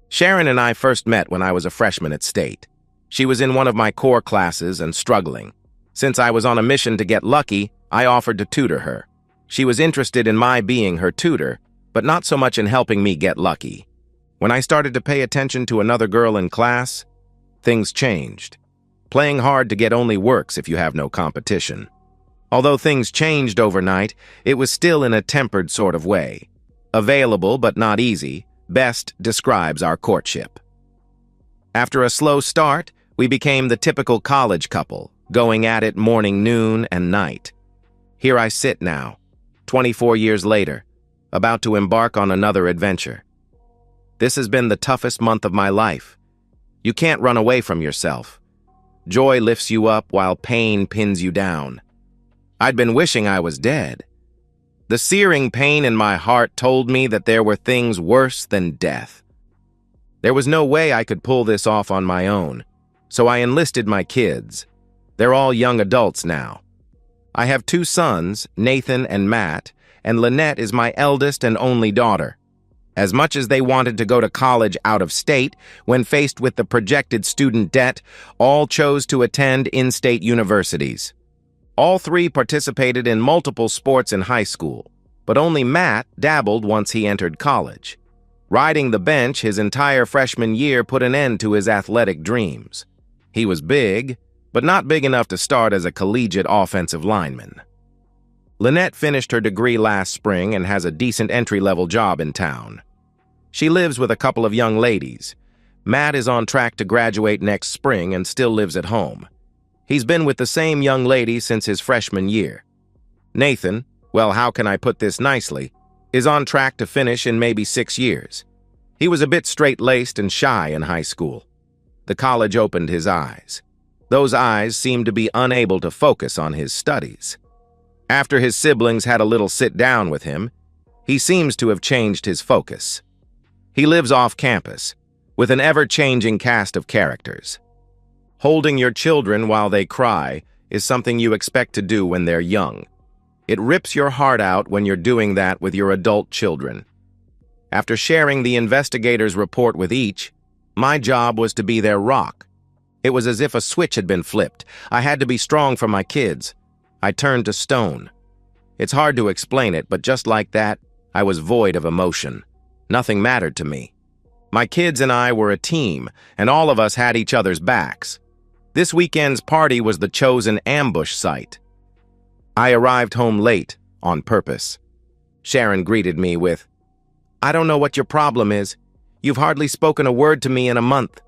Sharon and I first met when I was a freshman at State. She was in one of my core classes and struggling. Since I was on a mission to get lucky, I offered to tutor her. She was interested in my being her tutor, but not so much in helping me get lucky. When I started to pay attention to another girl in class, things changed. Playing hard to get only works if you have no competition. Although things changed overnight, it was still in a tempered sort of way. Available but not easy, best describes our courtship. After a slow start, we became the typical college couple, going at it morning, noon, and night. Here I sit now, 24 years later, about to embark on another adventure. This has been the toughest month of my life. You can't run away from yourself. Joy lifts you up while pain pins you down. I'd been wishing I was dead. The searing pain in my heart told me that there were things worse than death. There was no way I could pull this off on my own, so I enlisted my kids. They're all young adults now. I have 2 sons, Nathan and Matt, and Lynette is my eldest and only daughter. As much as they wanted to go to college out of state, when faced with the projected student debt, all chose to attend in-state universities. All 3 participated in multiple sports in high school, but only Matt dabbled once he entered college. Riding the bench his entire freshman year put an end to his athletic dreams. He was big, but not big enough to start as a collegiate offensive lineman. Lynette finished her degree last spring and has a decent entry-level job in town. She lives with a couple of young ladies. Matt is on track to graduate next spring and still lives at home. He's been with the same young lady since his freshman year. Nathan, well, how can I put this nicely, is on track to finish in maybe 6 years. He was a bit straight-laced and shy in high school. The college opened his eyes. Those eyes seemed to be unable to focus on his studies. After his siblings had a little sit-down with him, he seems to have changed his focus. He lives off campus, with an ever-changing cast of characters. Holding your children while they cry is something you expect to do when they're young. It rips your heart out when you're doing that with your adult children. After sharing the investigator's report with each, my job was to be their rock. It was as if a switch had been flipped. I had to be strong for my kids. I turned to stone. It's hard to explain it, but just like that, I was void of emotion. Nothing mattered to me. My kids and I were a team, and all of us had each other's backs. This weekend's party was the chosen ambush site. I arrived home late, on purpose. Sharon greeted me with, "I don't know what your problem is. You've hardly spoken a word to me in a month.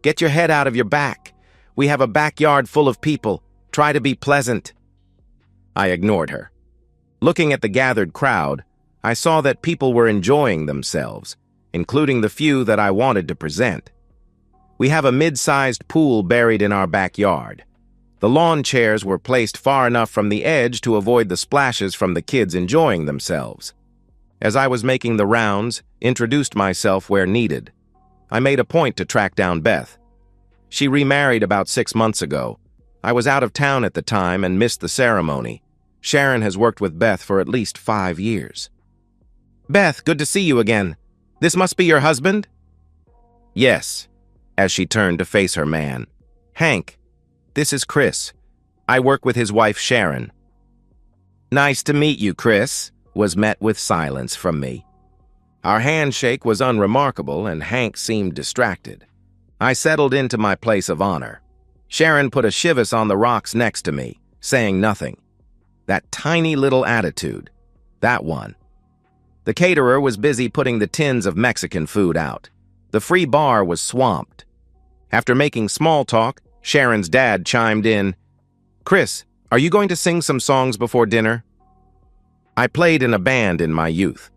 Get your head out of your back. We have a backyard full of people. Try to be pleasant." I ignored her. Looking at the gathered crowd, I saw that people were enjoying themselves, including the few that I wanted to present. We have a mid-sized pool buried in our backyard. The lawn chairs were placed far enough from the edge to avoid the splashes from the kids enjoying themselves. As I was making the rounds, introduced myself where needed. I made a point to track down Beth. She remarried about 6 months ago. I was out of town at the time and missed the ceremony. Sharon has worked with Beth for at least 5 years. "Beth, good to see you again. This must be your husband?" "Yes," as she turned to face her man. "Hank, this is Chris. I work with his wife, Sharon." "Nice to meet you, Chris," was met with silence from me. Our handshake was unremarkable, and Hank seemed distracted. I settled into my place of honor. Sharon put a chivas on the rocks next to me, saying nothing. That tiny little attitude. That one. The caterer was busy putting the tins of Mexican food out. The free bar was swamped. After making small talk, Sharon's dad chimed in, "Chris, are you going to sing some songs before dinner?" I played in a band in my youth.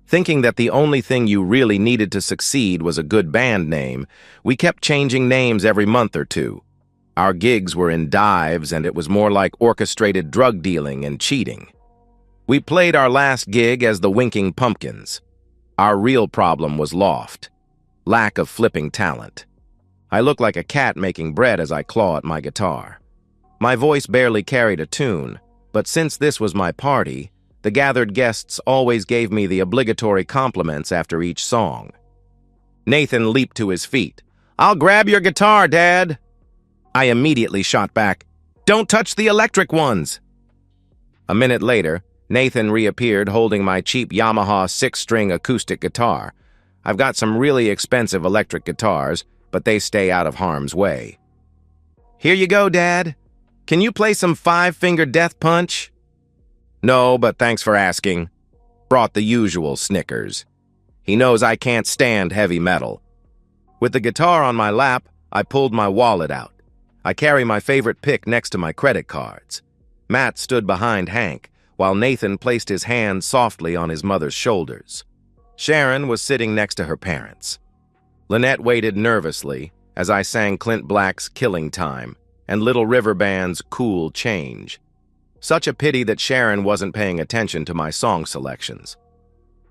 Thinking that the only thing you really needed to succeed was a good band name, we kept changing names every month or two. Our gigs were in dives, and it was more like orchestrated drug dealing and cheating. We played our last gig as the Winking Pumpkins. Our real problem was loft. Lack of flipping talent. I looked like a cat making bread as I claw at my guitar. My voice barely carried a tune, but since this was my party, the gathered guests always gave me the obligatory compliments after each song. Nathan leaped to his feet. "I'll grab your guitar, Dad." I immediately shot back, "Don't touch the electric ones." A minute later, Nathan reappeared holding my cheap Yamaha 6-string acoustic guitar. I've got some really expensive electric guitars, but they stay out of harm's way. "Here you go, Dad. Can you play some Five-Finger Death Punch?" "No, but thanks for asking." Brought the usual snickers. He knows I can't stand heavy metal. With the guitar on my lap, I pulled my wallet out. I carry my favorite pick next to my credit cards. Matt stood behind Hank, while Nathan placed his hand softly on his mother's shoulders. Sharon was sitting next to her parents. Lynette waited nervously as I sang Clint Black's Killing Time and Little River Band's Cool Change. Such a pity that Sharon wasn't paying attention to my song selections.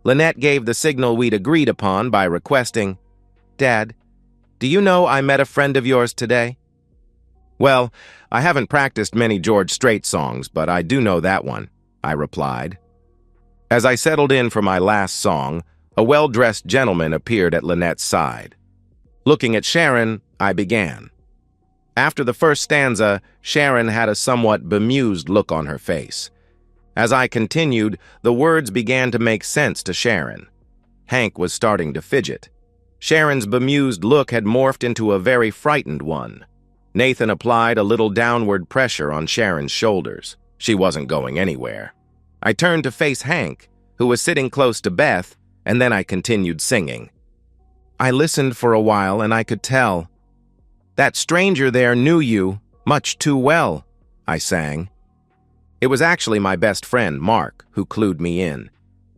Lynette gave the signal we'd agreed upon by requesting, "Dad, do you know I met a friend of yours today?" "Well, I haven't practiced many George Strait songs, but I do know that one," I replied. As I settled in for my last song, a well-dressed gentleman appeared at Lynette's side. Looking at Sharon, I began. After the first stanza, Sharon had a somewhat bemused look on her face. As I continued, the words began to make sense to Sharon. Hank was starting to fidget. Sharon's bemused look had morphed into a very frightened one. Nathan applied a little downward pressure on Sharon's shoulders. She wasn't going anywhere. I turned to face Hank, who was sitting close to Beth, and then I continued singing. "I listened for a while and I could tell. That stranger there knew you much too well," I sang. It was actually my best friend, Mark, who clued me in.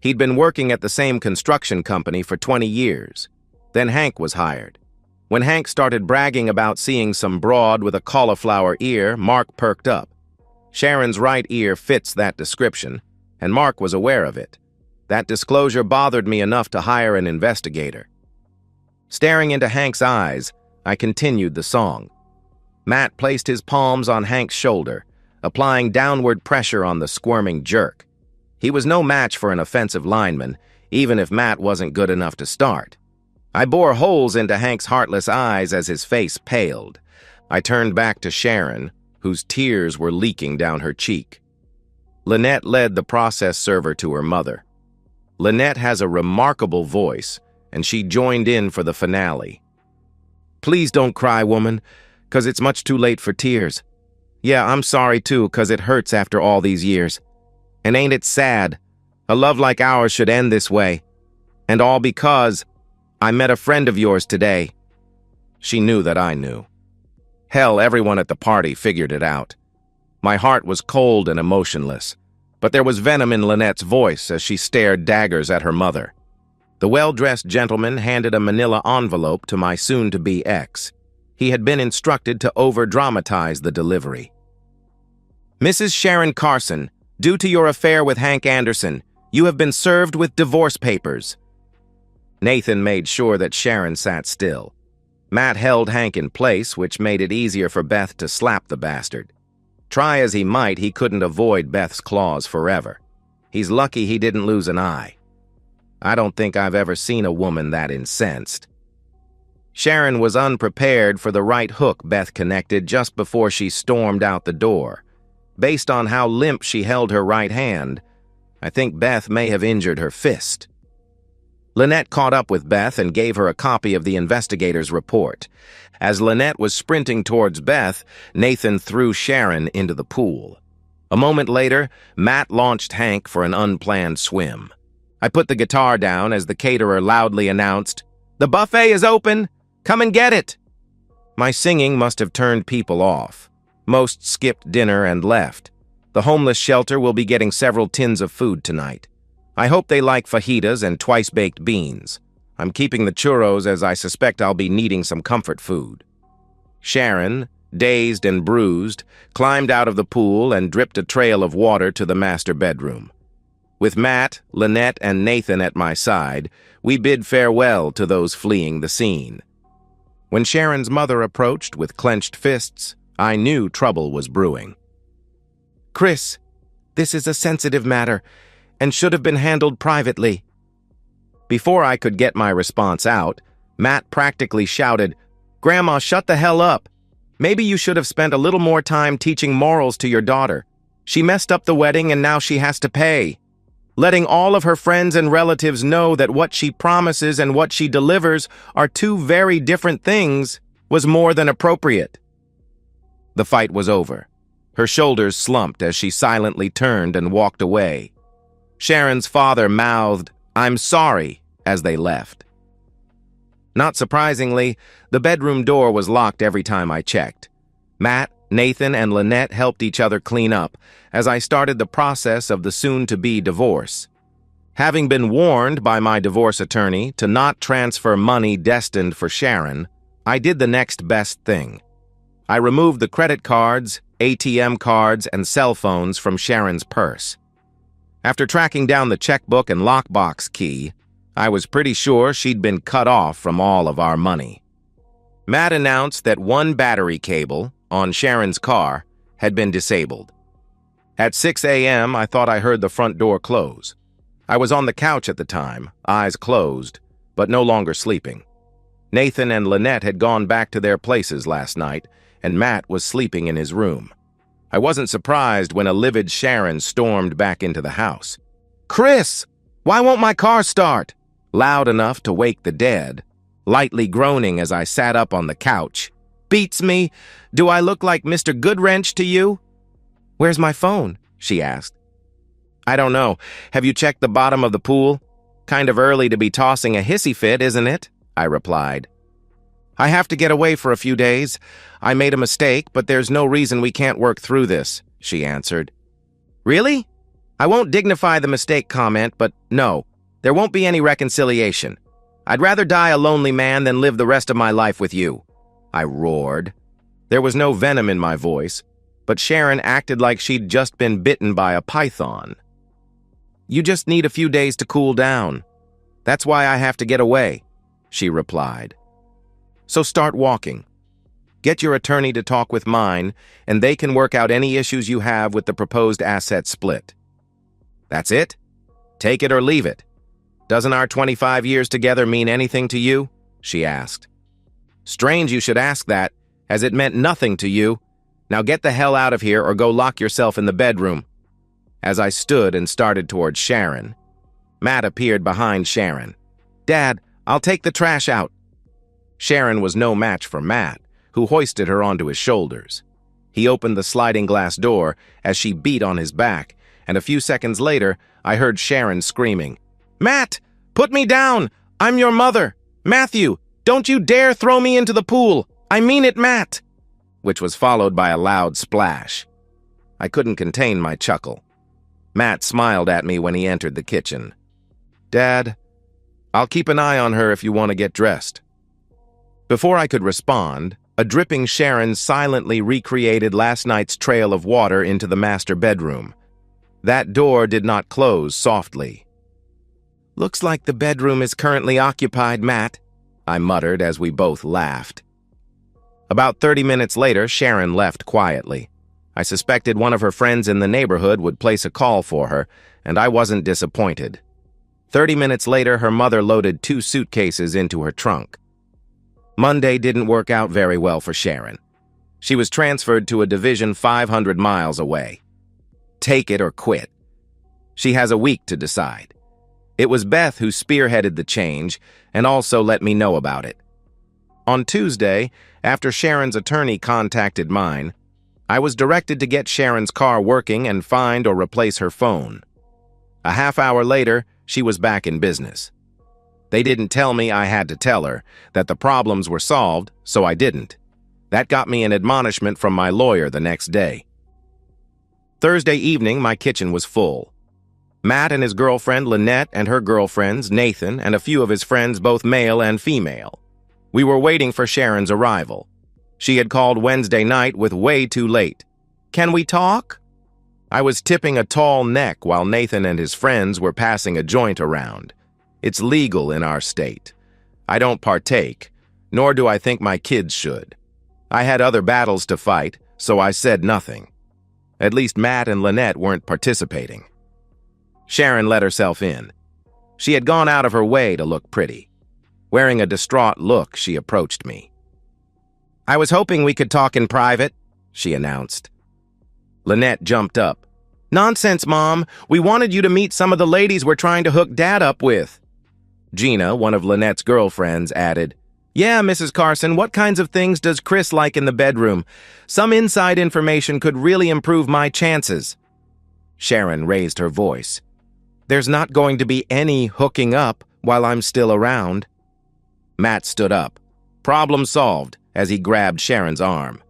He'd been working at the same construction company for 20 years. Then Hank was hired. When Hank started bragging about seeing some broad with a cauliflower ear, Mark perked up. Sharon's right ear fits that description, and Mark was aware of it. That disclosure bothered me enough to hire an investigator. Staring into Hank's eyes, I continued the song. Matt placed his palms on Hank's shoulder, applying downward pressure on the squirming jerk. He was no match for an offensive lineman, even if Matt wasn't good enough to start. I bored holes into Hank's heartless eyes as his face paled. I turned back to Sharon, whose tears were leaking down her cheek. Lynette led the process server to her mother. Lynette has a remarkable voice, and she joined in for the finale. "Please don't cry, woman, 'cause it's much too late for tears. Yeah, I'm sorry too, 'cause it hurts after all these years. And ain't it sad? A love like ours should end this way. And all because I met a friend of yours today." She knew that I knew. Hell, everyone at the party figured it out. My heart was cold and emotionless, but there was venom in Lynette's voice as she stared daggers at her mother. The well-dressed gentleman handed a manila envelope to my soon-to-be ex. He had been instructed to over-dramatize the delivery. "Mrs. Sharon Carson, due to your affair with Hank Anderson, you have been served with divorce papers." Nathan made sure that Sharon sat still. Matt held Hank in place, which made it easier for Beth to slap the bastard. Try as he might, he couldn't avoid Beth's claws forever. He's lucky he didn't lose an eye. I don't think I've ever seen a woman that incensed. Sharon was unprepared for the right hook Beth connected just before she stormed out the door. Based on how limp she held her right hand, I think Beth may have injured her fist. Lynette caught up with Beth and gave her a copy of the investigator's report. As Lynette was sprinting towards Beth, Nathan threw Sharon into the pool. A moment later, Matt launched Hank for an unplanned swim. I put the guitar down as the caterer loudly announced, "The buffet is open! Come and get it!" My singing must have turned people off. Most skipped dinner and left. The homeless shelter will be getting several tins of food tonight. I hope they like fajitas and twice-baked beans. I'm keeping the churros as I suspect I'll be needing some comfort food. Sharon, dazed and bruised, climbed out of the pool and dripped a trail of water to the master bedroom. With Matt, Lynette, and Nathan at my side, we bid farewell to those fleeing the scene. When Sharon's mother approached with clenched fists, I knew trouble was brewing. "Chris, this is a sensitive matter and should have been handled privately." Before I could get my response out, Matt practically shouted, "Grandma, shut the hell up. Maybe you should have spent a little more time teaching morals to your daughter. She messed up the wedding and now she has to pay. Letting all of her friends and relatives know that what she promises and what she delivers are two very different things was more than appropriate." The fight was over. Her shoulders slumped as she silently turned and walked away. Sharon's father mouthed, "I'm sorry," as they left. Not surprisingly, the bedroom door was locked every time I checked. Matt, Nathan, and Lynette helped each other clean up as I started the process of the soon-to-be divorce. Having been warned by my divorce attorney to not transfer money destined for Sharon, I did the next best thing. I removed the credit cards, ATM cards, and cell phones from Sharon's purse. After tracking down the checkbook and lockbox key, I was pretty sure she'd been cut off from all of our money. Matt announced that one battery cable on Sharon's car had been disabled. At 6 a.m., I thought I heard the front door close. I was on the couch at the time, eyes closed, but no longer sleeping. Nathan and Lynette had gone back to their places last night, and Matt was sleeping in his room. I wasn't surprised when a livid Sharon stormed back into the house. "Chris, why won't my car start?" Loud enough to wake the dead, lightly groaning as I sat up on the couch. "Beats me. Do I look like Mr. Goodwrench to you?" "Where's my phone?" she asked. "I don't know. Have you checked the bottom of the pool? Kind of early to be tossing a hissy fit, isn't it?" I replied. "I have to get away for a few days. I made a mistake, but there's no reason we can't work through this," she answered. "Really? I won't dignify the mistake comment, but no, there won't be any reconciliation. I'd rather die a lonely man than live the rest of my life with you," I roared. There was no venom in my voice, but Sharon acted like she'd just been bitten by a python. "You just need a few days to cool down. That's why I have to get away," she replied. "So start walking. Get your attorney to talk with mine, and they can work out any issues you have with the proposed asset split." "That's it? Take it or leave it. Doesn't our 25 years together mean anything to you?" she asked. "Strange you should ask that, as it meant nothing to you. Now get the hell out of here or go lock yourself in the bedroom." As I stood and started towards Sharon, Matt appeared behind Sharon. "Dad, I'll take the trash out." Sharon was no match for Matt, who hoisted her onto his shoulders. He opened the sliding glass door as she beat on his back, and a few seconds later, I heard Sharon screaming, "Matt, put me down! I'm your mother! Matthew, don't you dare throw me into the pool! I mean it, Matt!" Which was followed by a loud splash. I couldn't contain my chuckle. Matt smiled at me when he entered the kitchen. "Dad, I'll keep an eye on her if you want to get dressed." Before I could respond, a dripping Sharon silently recreated last night's trail of water into the master bedroom. That door did not close softly. "Looks like the bedroom is currently occupied, Matt," I muttered as we both laughed. About 30 minutes later, Sharon left quietly. I suspected one of her friends in the neighborhood would place a call for her, and I wasn't disappointed. 30 minutes later, her mother loaded 2 suitcases into her trunk. Monday didn't work out very well for Sharon. She was transferred to a division 500 miles away. Take it or quit. She has a week to decide. It was Beth who spearheaded the change and also let me know about it. On Tuesday, after Sharon's attorney contacted mine, I was directed to get Sharon's car working and find or replace her phone. A half hour later, she was back in business. They didn't tell me I had to tell her that the problems were solved, so I didn't. That got me an admonishment from my lawyer the next day. Thursday evening, my kitchen was full. Matt and his girlfriend Lynette and her girlfriends, Nathan, and a few of his friends, both male and female. We were waiting for Sharon's arrival. She had called Wednesday night with way too late. "Can we talk?" I was tipping a tall neck while Nathan and his friends were passing a joint around. It's legal in our state. I don't partake, nor do I think my kids should. I had other battles to fight, so I said nothing. At least Matt and Lynette weren't participating. Sharon let herself in. She had gone out of her way to look pretty. Wearing a distraught look, she approached me. "I was hoping we could talk in private," she announced. Lynette jumped up. "Nonsense, Mom. We wanted you to meet some of the ladies we're trying to hook Dad up with." Gina, one of Lynette's girlfriends, added, "Yeah, Mrs. Carson, what kinds of things does Chris like in the bedroom? Some inside information could really improve my chances." Sharon raised her voice. "There's not going to be any hooking up while I'm still around." Matt stood up. Problem solved, as he grabbed Sharon's arm.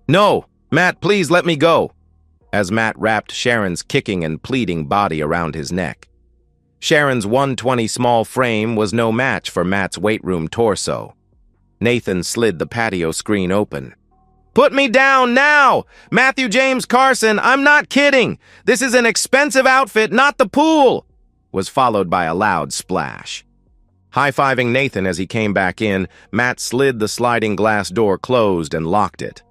"No, Matt, please let me go," as Matt wrapped Sharon's kicking and pleading body around his neck. Sharon's 120 small frame was no match for Matt's weight room torso. Nathan slid the patio screen open. "Put me down now! Matthew James Carson, I'm not kidding! This is an expensive outfit, not the pool!" was followed by a loud splash. High-fiving Nathan as he came back in, Matt slid the sliding glass door closed and locked it.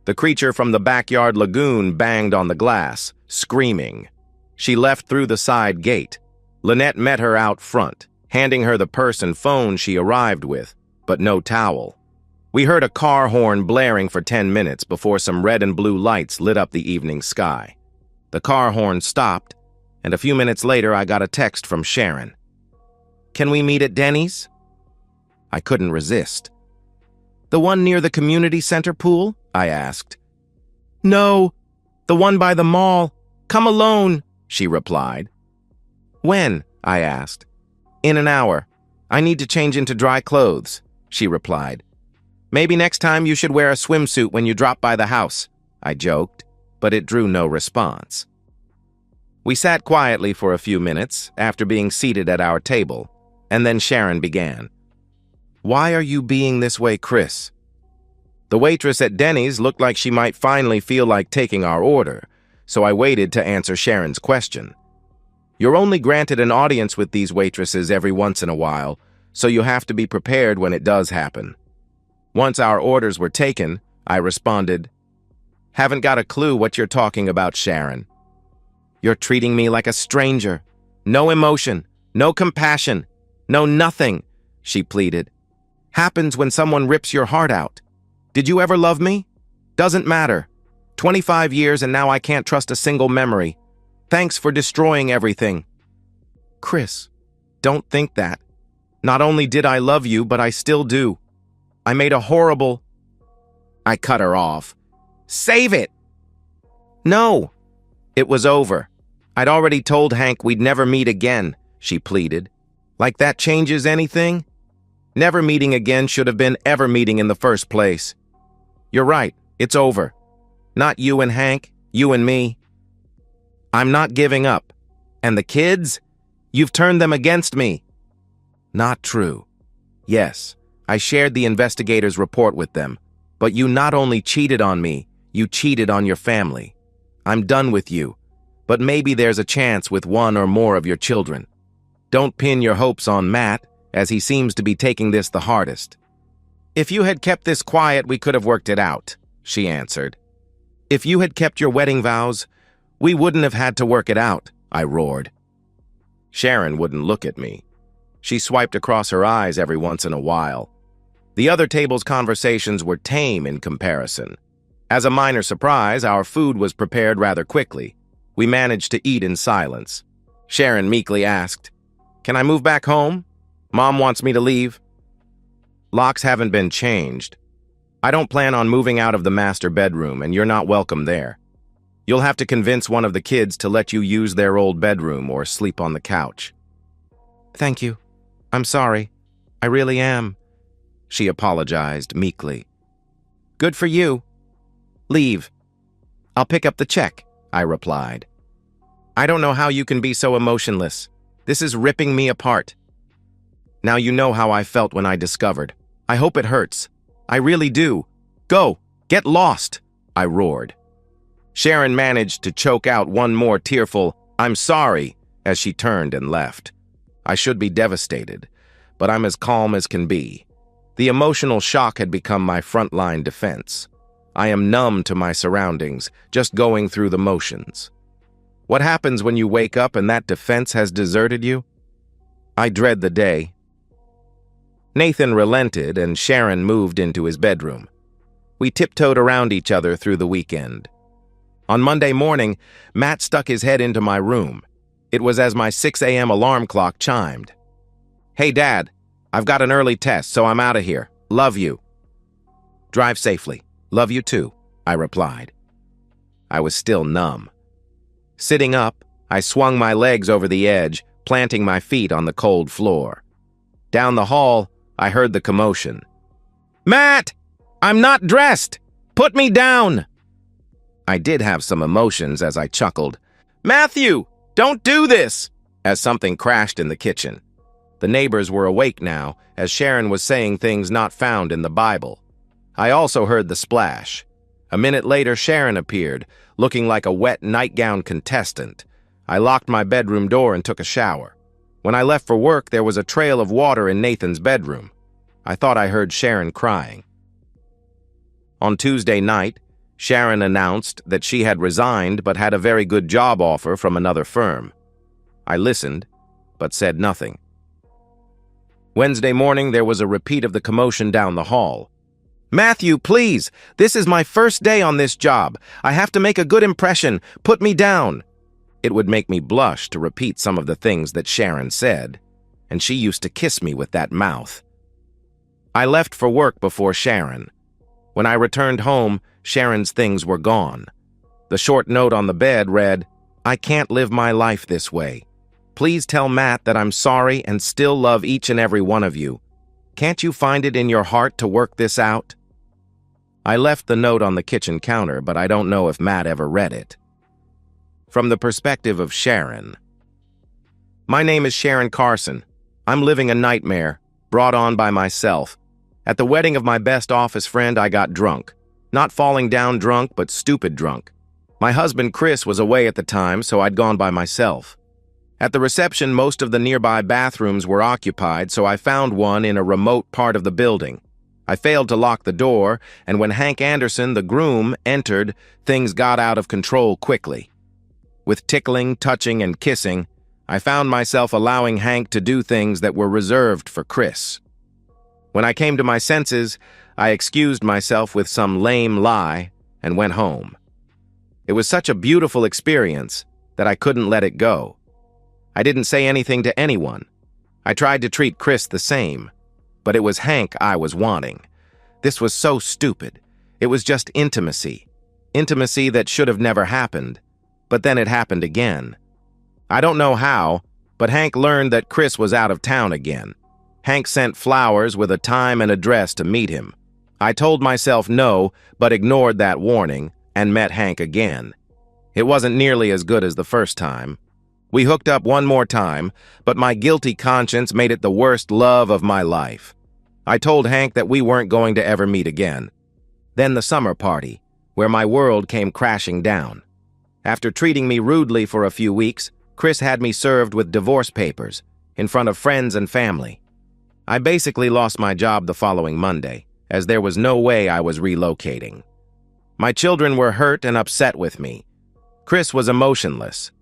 The creature from the backyard lagoon banged on the glass, screaming. She left through the side gate. Lynette met her out front, handing her the purse and phone she arrived with, but no towel. We heard a car horn blaring for 10 minutes before some red and blue lights lit up the evening sky. The car horn stopped, and a few minutes later I got a text from Sharon. "Can we meet at Denny's?" I couldn't resist. "The one near the community center pool?" I asked. "No, the one by the mall. Come alone," she replied. "When?" I asked. "In an hour. I need to change into dry clothes," she replied. "Maybe next time you should wear a swimsuit when you drop by the house," I joked, but it drew no response. We sat quietly for a few minutes after being seated at our table, and then Sharon began. "Why are you being this way, Chris?" The waitress at Denny's looked like she might finally feel like taking our order, so I waited to answer Sharon's question. "You're only granted an audience with these waitresses every once in a while, so you have to be prepared when it does happen." Once our orders were taken, I responded, "Haven't got a clue what you're talking about, Sharon." "You're treating me like a stranger. No emotion, no compassion, no nothing," she pleaded. "Happens when someone rips your heart out. Did you ever love me? Doesn't matter. 25 years and now I can't trust a single memory. Thanks for destroying everything." "Chris, don't think that. Not only did I love you, but I still do. I made a horrible—" I cut her off. "Save it!" "No. It was over. I'd already told Hank we'd never meet again," she pleaded. "Like that changes anything? Never meeting again should have been ever meeting in the first place. You're right, it's over. Not you and Hank, you and me. I'm not giving up. And the kids? You've turned them against me." "Not true. Yes, I shared the investigator's report with them, but you not only cheated on me, you cheated on your family. I'm done with you, but maybe there's a chance with one or more of your children. Don't pin your hopes on Matt, as he seems to be taking this the hardest." "If you had kept this quiet, we could have worked it out," she answered. "If you had kept your wedding vows, we wouldn't have had to work it out," I roared. Sharon wouldn't look at me. She swiped across her eyes every once in a while. The other table's conversations were tame in comparison. As a minor surprise, our food was prepared rather quickly. We managed to eat in silence. Sharon meekly asked, "Can I move back home? Mom wants me to leave." "Locks haven't been changed. I don't plan on moving out of the master bedroom, and you're not welcome there. You'll have to convince one of the kids to let you use their old bedroom or sleep on the couch." "Thank you. I'm sorry. I really am," she apologized meekly. "Good for you. Leave. I'll pick up the check," I replied. "I don't know how you can be so emotionless. This is ripping me apart. Now you know how I felt when I discovered. I hope it hurts. I really do. Go, get lost," I roared. Sharon managed to choke out one more tearful, "I'm sorry," as she turned and left. I should be devastated, but I'm as calm as can be. The emotional shock had become my frontline defense. I am numb to my surroundings, just going through the motions. What happens when you wake up and that defense has deserted you? I dread the day Nathan relented and Sharon moved into his bedroom. We tiptoed around each other through the weekend. On Monday morning, Matt stuck his head into my room. It was as my 6 a.m. alarm clock chimed. "Hey, Dad, I've got an early test, so I'm out of here. Love you." "Drive safely. Love you too," I replied. I was still numb. Sitting up, I swung my legs over the edge, planting my feet on the cold floor. Down the hall, I heard the commotion. "Matt! I'm not dressed! Put me down!" I did have some emotions as I chuckled. "Matthew, don't do this!" as something crashed in the kitchen. The neighbors were awake now, as Sharon was saying things not found in the Bible. I also heard the splash. A minute later, Sharon appeared, looking like a wet nightgown contestant. I locked my bedroom door and took a shower. When I left for work, there was a trail of water in Nathan's bedroom. I thought I heard Sharon crying. On Tuesday night, Sharon announced that she had resigned but had a very good job offer from another firm. I listened, but said nothing. Wednesday morning, there was a repeat of the commotion down the hall. "Matthew, please! This is my first day on this job. I have to make a good impression. Put me down." It would make me blush to repeat some of the things that Sharon said, and she used to kiss me with that mouth. I left for work before Sharon. When I returned home, Sharon's things were gone. The short note on the bed read, "I can't live my life this way. Please tell Matt that I'm sorry and still love each and every one of you. Can't you find it in your heart to work this out?" I left the note on the kitchen counter, but I don't know if Matt ever read it. From the perspective of Sharon. My name is Sharon Carson. I'm living a nightmare, brought on by myself. At the wedding of my best office friend, I got drunk. Not falling down drunk, but stupid drunk. My husband, Chris, was away at the time, so I'd gone by myself. At the reception, most of the nearby bathrooms were occupied, so I found one in a remote part of the building. I failed to lock the door, and when Hank Anderson, the groom, entered, things got out of control quickly. With tickling, touching, and kissing, I found myself allowing Hank to do things that were reserved for Chris. When I came to my senses, I excused myself with some lame lie and went home. It was such a beautiful experience that I couldn't let it go. I didn't say anything to anyone. I tried to treat Chris the same, but it was Hank I was wanting. This was so stupid. It was just intimacy. Intimacy that should have never happened, but then it happened again. I don't know how, but Hank learned that Chris was out of town again. Hank sent flowers with a time and address to meet him. I told myself no, but ignored that warning and met Hank again. It wasn't nearly as good as the first time. We hooked up one more time, but my guilty conscience made it the worst love of my life. I told Hank that we weren't going to ever meet again. Then the summer party, where my world came crashing down. After treating me rudely for a few weeks, Chris had me served with divorce papers in front of friends and family. I basically lost my job the following Monday, as there was no way I was relocating. My children were hurt and upset with me. Chris was emotionless.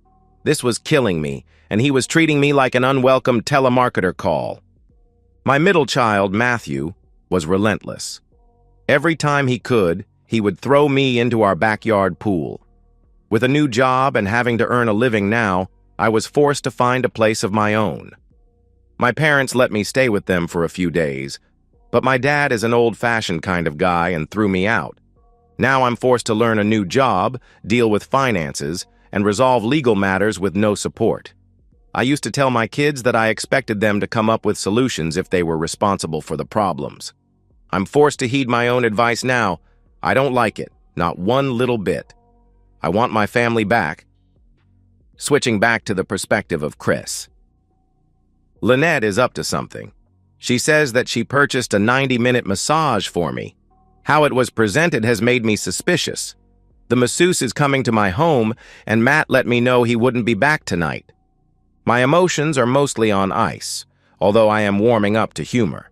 This was killing me, and he was treating me like an unwelcome telemarketer call. My middle child, Matthew, was relentless. Every time he could, he would throw me into our backyard pool. With a new job and having to earn a living now, I was forced to find a place of my own. My parents let me stay with them for a few days, but my dad is an old-fashioned kind of guy and threw me out. Now I'm forced to learn a new job, deal with finances, and resolve legal matters with no support. I used to tell my kids that I expected them to come up with solutions if they were responsible for the problems. I'm forced to heed my own advice now. I don't like it, not one little bit. I want my family back. Switching back to the perspective of Chris. Lynette is up to something. She says that she purchased a 90-minute massage for me. How it was presented has made me suspicious. The masseuse is coming to my home, and Matt let me know he wouldn't be back tonight. My emotions are mostly on ice, although I am warming up to humor.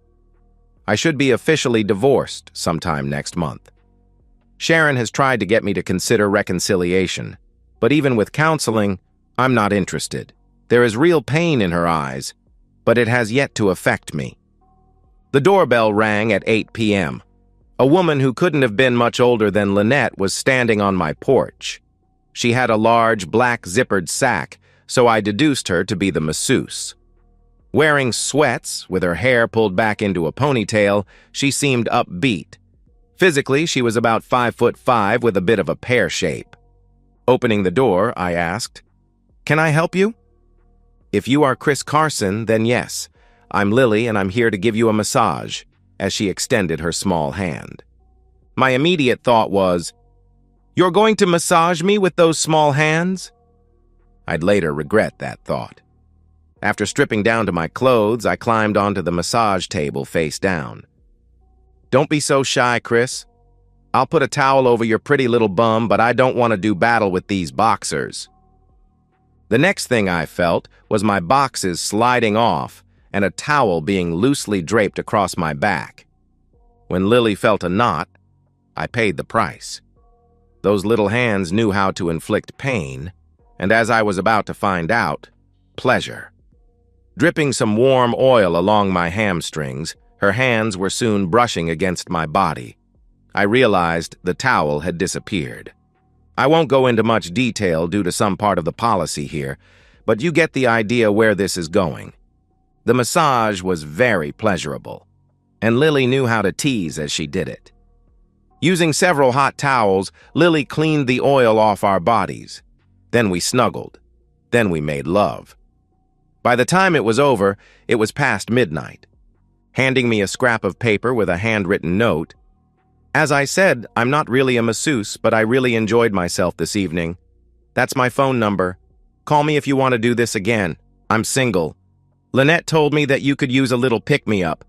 I should be officially divorced sometime next month. Sharon has tried to get me to consider reconciliation, but even with counseling, I'm not interested. There is real pain in her eyes, but it has yet to affect me. The doorbell rang at 8 p.m. A woman who couldn't have been much older than Lynette was standing on my porch. She had a large black zippered sack, so I deduced her to be the masseuse. Wearing sweats, with her hair pulled back into a ponytail, she seemed upbeat. Physically, she was about 5'5" with a bit of a pear shape. Opening the door, I asked, "Can I help you?" "If you are Chris Carson, then yes. I'm Lily and I'm here to give you a massage," as she extended her small hand. My immediate thought was, "You're going to massage me with those small hands?" I'd later regret that thought. After stripping down to my clothes, I climbed onto the massage table face down. "Don't be so shy, Chris. I'll put a towel over your pretty little bum, but I don't want to do battle with these boxers." The next thing I felt was my boxes sliding off and a towel being loosely draped across my back. When Lily felt a knot, I paid the price. Those little hands knew how to inflict pain, and as I was about to find out, pleasure. Dripping some warm oil along my hamstrings, her hands were soon brushing against my body. I realized the towel had disappeared. I won't go into much detail due to some part of the policy here, but you get the idea where this is going. The massage was very pleasurable, and Lily knew how to tease as she did it. Using several hot towels, Lily cleaned the oil off our bodies. Then we snuggled. Then we made love. By the time it was over, it was past midnight. Handing me a scrap of paper with a handwritten note, "As I said, I'm not really a masseuse, but I really enjoyed myself this evening. That's my phone number. Call me if you want to do this again. I'm single. Lynette told me that you could use a little pick-me-up.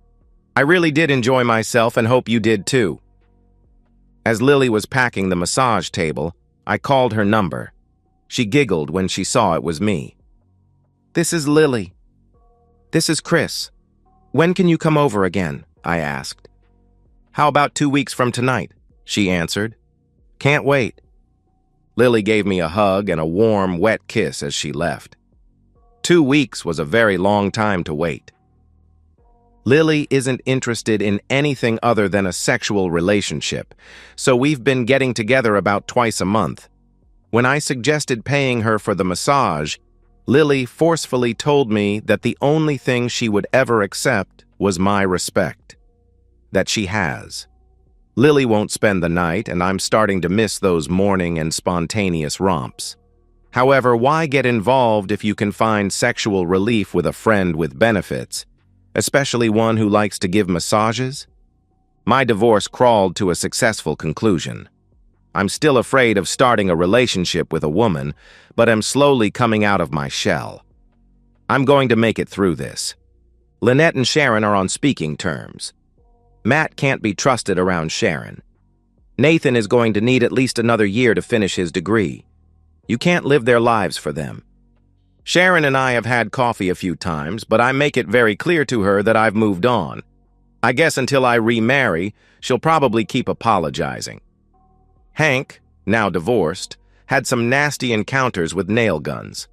I really did enjoy myself and hope you did too." As Lily was packing the massage table, I called her number. She giggled when she saw it was me. "This is Lily." "This is Chris. When can you come over again?" I asked. "How about 2 weeks from tonight?" she answered. "Can't wait." Lily gave me a hug and a warm, wet kiss as she left. 2 weeks was a very long time to wait. Lily isn't interested in anything other than a sexual relationship, so we've been getting together about twice a month. When I suggested paying her for the massage, Lily forcefully told me that the only thing she would ever accept was my respect. That she has. Lily won't spend the night, and I'm starting to miss those morning and spontaneous romps. However, why get involved if you can find sexual relief with a friend with benefits, especially one who likes to give massages? My divorce crawled to a successful conclusion. I'm still afraid of starting a relationship with a woman, but am slowly coming out of my shell. I'm going to make it through this. Lynette and Sharon are on speaking terms. Matt can't be trusted around Sharon. Nathan is going to need at least another year to finish his degree. You can't live their lives for them. Sharon and I have had coffee a few times, but I make it very clear to her that I've moved on. I guess until I remarry, she'll probably keep apologizing. Hank, now divorced, had some nasty encounters with nail guns.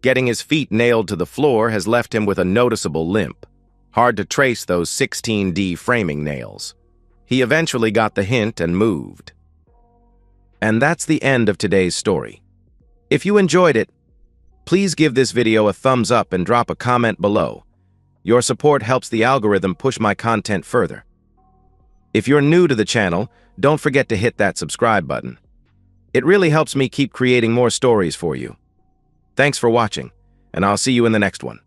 Getting his feet nailed to the floor has left him with a noticeable limp. Hard to trace those 16D framing nails. He eventually got the hint and moved. And that's the end of today's story. If you enjoyed it, please give this video a thumbs up and drop a comment below. Your support helps the algorithm push my content further. If you're new to the channel, don't forget to hit that subscribe button. It really helps me keep creating more stories for you. Thanks for watching, and I'll see you in the next one.